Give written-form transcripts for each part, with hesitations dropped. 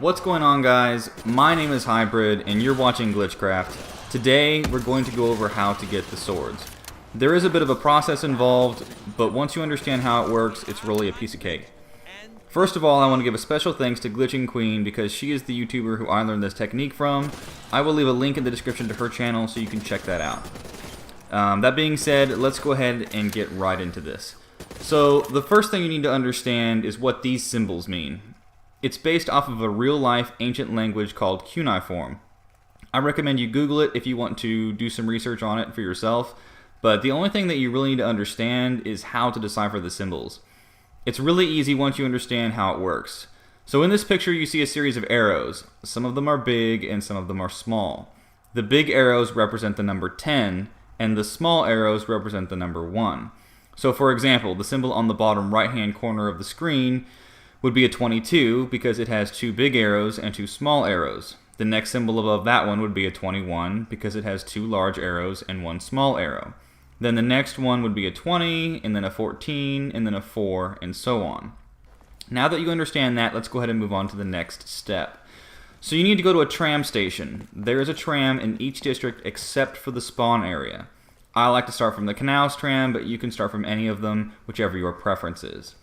What's going on, guys? My name is Hybrid and you're watching GlitchCraft. Today we're going to go over how to get the swords. There is a bit of a process involved, but once you understand how it works, it's really a piece of cake. First of all, I want to give a special thanks to Glitching Queen because she is the YouTuber who I learned this technique from. I will leave a link in the description to her channel so you can check that out. That being said, let's go ahead and get right into this. So the first thing you need to understand is what these symbols mean. It's based off of a real-life ancient language called cuneiform. I recommend you Google it if you want to do some research on it for yourself, but the only thing that you really need to understand is how to decipher the symbols. It's really easy once you understand how it works. So in this picture you see a series of arrows. Some of them are big and some of them are small. The big arrows represent the number 10 and the small arrows represent the number 1. So for example, the symbol on the bottom right hand corner of the screen would be a 22 because it has 2 big arrows and 2 small arrows. The next symbol above that one would be a 21 because it has 2 large arrows and 1 small arrow. Then the next one would be a 20, and then a 14, and then a 4, and so on. Now that you understand that, let's go ahead and move on to the next step. So you need to go to a tram station. There is a tram in each district except for the spawn area. I like to start from the canals tram, but you can start from any of them, whichever your preference is.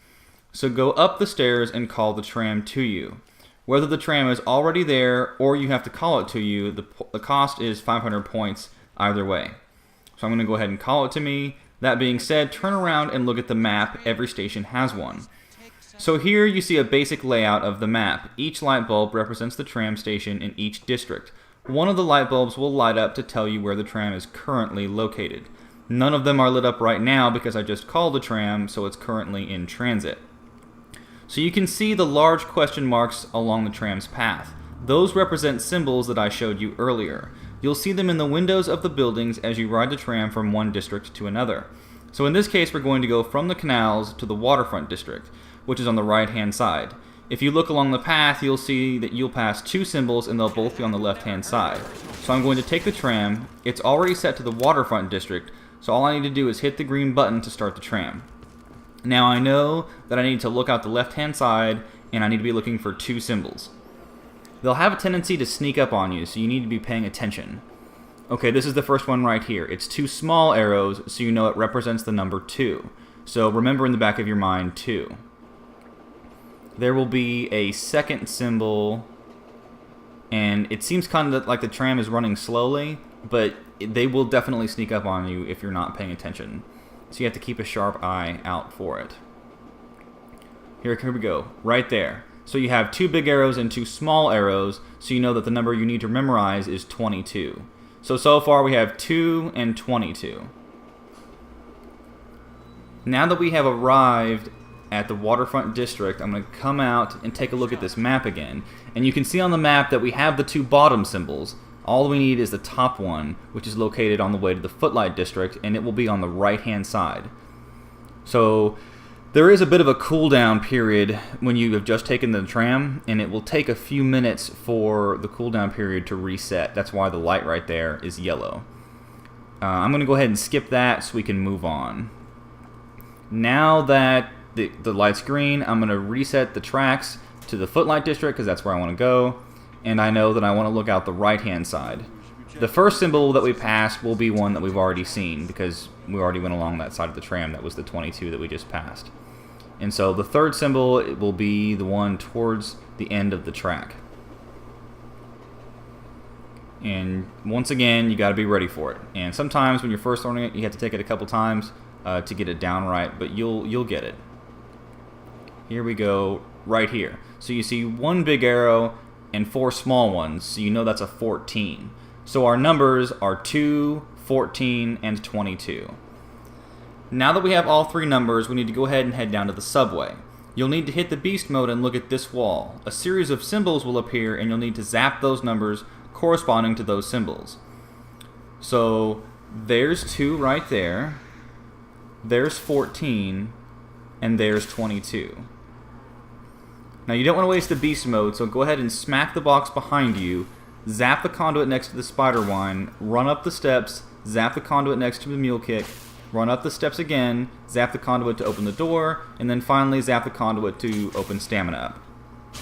So go up the stairs and call the tram to you. Whether the tram is already there or you have to call it to you, the cost is 500 points either way. So I'm going to go ahead and call it to me. That being said, turn around and look at the map. Every station has one. So here you see a basic layout of the map. Each light bulb represents the tram station in each district. One of the light bulbs will light up to tell you where the tram is currently located. None of them are lit up right now because I just called the tram, so it's currently in transit. So you can see the large question marks along the tram's path. Those represent symbols that I showed you earlier. You'll see them in the windows of the buildings as you ride the tram from one district to another. So in this case, we're going to go from the canals to the waterfront district, which is on the right-hand side. If you look along the path, you'll see that you'll pass 2 symbols and they'll both be on the left-hand side. So I'm going to take the tram. It's already set to the waterfront district, so all I need to do is hit the green button to start the tram. Now I know that I need to look out the left-hand side and I need to be looking for 2 symbols. They'll have a tendency to sneak up on you, so you need to be paying attention. Okay, this is the first one right here. It's 2 small arrows, so you know it represents the number 2. So remember in the back of your mind 2. There will be a second symbol, and it seems kind of like the tram is running slowly, but they will definitely sneak up on you if you're not paying attention. So you have to keep a sharp eye out for it. Here we go, right there. So you have 2 big arrows and 2 small arrows, so you know that the number you need to memorize is 22. So far we have 2 and 22. Now that we have arrived at the waterfront district, I'm going to come out and take a look at this map again. And you can see on the map that we have the 2 bottom symbols. All we need is the top one, which is located on the way to the Footlight District, and it will be on the right-hand side. So there is a bit of a cooldown period when you have just taken the tram, and it will take a few minutes for the cooldown period to reset. That's why the light right there is yellow. I'm going to go ahead and skip that so we can move on. Now that the light's green, I'm going to reset the tracks to the Footlight District because that's where I want to go. And I know that I want to look out the right-hand side. The first symbol that we passed will be one that we've already seen because we already went along that side of the tram. That was the 22 that we just passed. And so the third symbol it will be the one towards the end of the track. And once again, you got to be ready for it. And sometimes when you're first learning it, you have to take it a couple times to get it down right, but you'll get it. Here we go, right here. So you see 1 big arrow and 4 small ones, so you know that's a 14. So our numbers are 2, 14, and 22. Now that we have all 3 numbers, we need to go ahead and head down to the subway. You'll need to hit the beast mode and look at this wall. A series of symbols will appear and you'll need to zap those numbers corresponding to those symbols. So there's 2 right there, there's 14, and there's 22. Now you don't want to waste the beast mode, so go ahead and smack the box behind you, zap the conduit next to the spider wine, run up the steps, zap the conduit next to the mule kick, run up the steps again, zap the conduit to open the door, and then finally zap the conduit to open stamina up.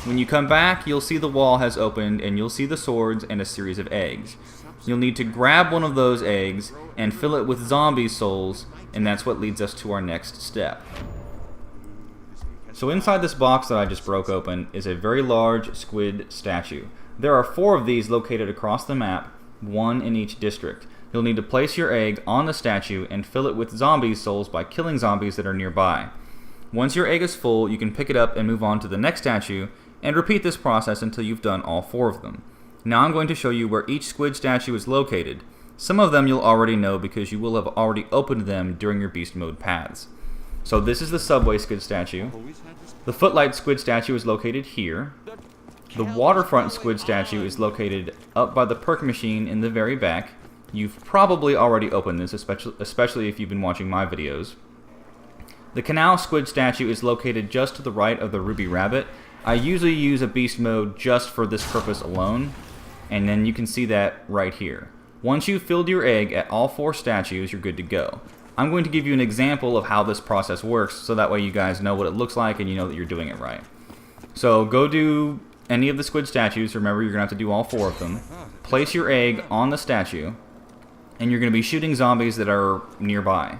When you come back, you'll see the wall has opened and you'll see the swords and a series of eggs. You'll need to grab one of those eggs and fill it with zombie souls, and that's what leads us to our next step. So inside this box that I just broke open is a very large squid statue. There are 4 of these located across the map, 1 in each district. You'll need to place your egg on the statue and fill it with zombie souls by killing zombies that are nearby. Once your egg is full, you can pick it up and move on to the next statue, and repeat this process until you've done all 4 of them. Now I'm going to show you where each squid statue is located. Some of them you'll already know because you will have already opened them during your beast mode paths. So this is the subway squid statue. The footlight squid statue is located here. The waterfront squid statue is located up by the perk machine in the very back. You've probably already opened this, especially if you've been watching my videos. The canal squid statue is located just to the right of the ruby rabbit. I usually use a beast mode just for this purpose alone, and then you can see that right here. Once you've filled your egg at all 4 statues, you're good to go. I'm going to give you an example of how this process works, so that way you guys know what it looks like and you know that you're doing it right. So go do any of the squid statues. Remember, you're going to have to do all 4 of them. Place your egg on the statue, and you're going to be shooting zombies that are nearby.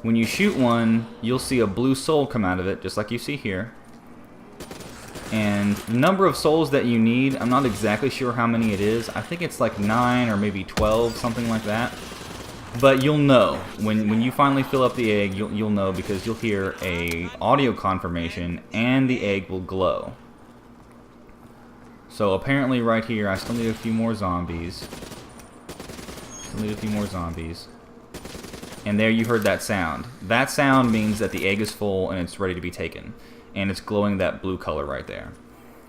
When you shoot one, you'll see a blue soul come out of it, just like you see here. And the number of souls that you need, I'm not exactly sure how many it is. I think it's like 9 or maybe 12, something like that. But you'll know. When you finally fill up the egg, you'll know because you'll hear a audio confirmation and the egg will glow. So apparently right here, I still need a few more zombies. And there you heard that sound. That sound means that the egg is full and it's ready to be taken. And it's glowing that blue color right there.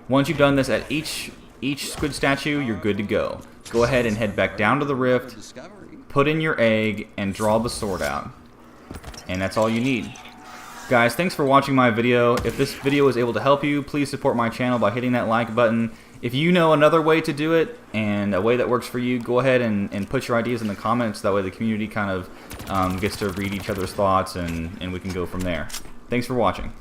Once you've done this at each squid statue, you're good to go. Go ahead and head back down to the rift, put in your egg, and draw the sword out. And that's all you need. Guys, thanks for watching my video. If this video was able to help you, please support my channel by hitting that like button. If you know another way to do it, and a way that works for you, go ahead and put your ideas in the comments. That way the community kind of gets to read each other's thoughts, and we can go from there. Thanks for watching.